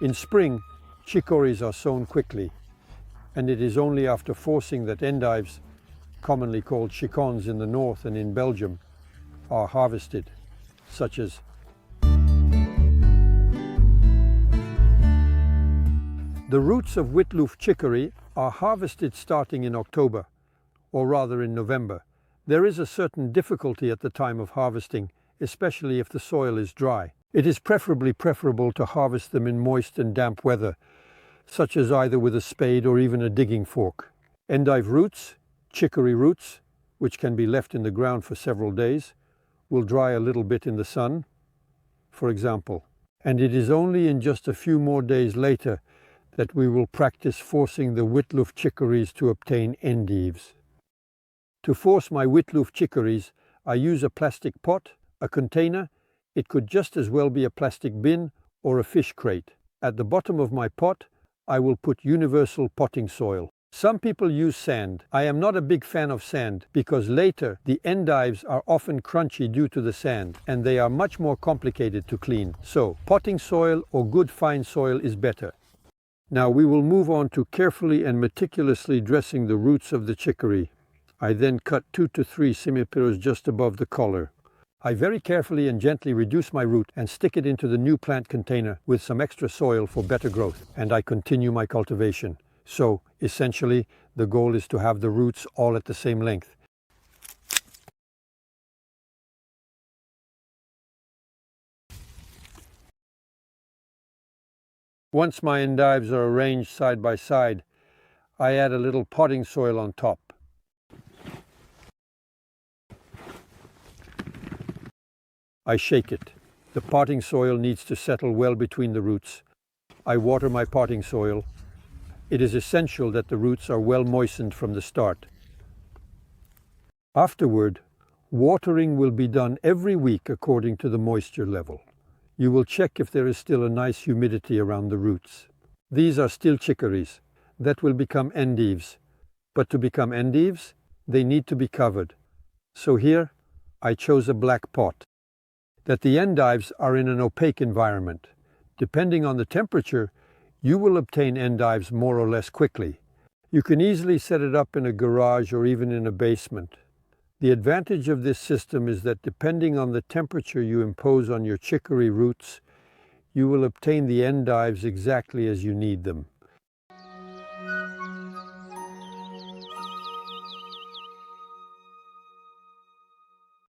In spring, chicories are sown quickly, and it is only after forcing that endives, commonly called chicons in the north and in Belgium, are harvested, such as the roots of Witloof chicory are harvested starting in October, or rather in November. There is a certain difficulty at the time of harvesting, especially if the soil is dry. It is preferable to harvest them in moist and damp weather, such as either with a spade or even a digging fork. Endive roots, chicory roots, which can be left in the ground for several days, will dry a little bit in the sun, for example. And it is only in just a few more days later that we will practice forcing the Witloof chicories to obtain endives. To force my Witloof chicories, I use a plastic pot, a container. It could just as well be a plastic bin or a fish crate. At the bottom of my pot, I will put universal potting soil. Some people use sand. I am not a big fan of sand because later the endives are often crunchy due to the sand and they are much more complicated to clean. So, potting soil or good fine soil is better. Now we will move on to carefully and meticulously dressing the roots of the chicory. I then cut 2 to 3 centimeters just above the collar. I very carefully and gently reduce my root and stick it into the new plant container with some extra soil for better growth, and I continue my cultivation. So, essentially, the goal is to have the roots all at the same length. Once my endives are arranged side by side, I add a little potting soil on top. I shake it. The potting soil needs to settle well between the roots. I water my potting soil. It is essential that the roots are well moistened from the start. Afterward, watering will be done every week according to the moisture level. You will check if there is still a nice humidity around the roots. These are still chicories that will become endives. But to become endives, they need to be covered. So here, I chose a black pot. That the endives are in an opaque environment. Depending on the temperature, you will obtain endives more or less quickly. You can easily set it up in a garage or even in a basement. The advantage of this system is that depending on the temperature you impose on your chicory roots, you will obtain the endives exactly as you need them.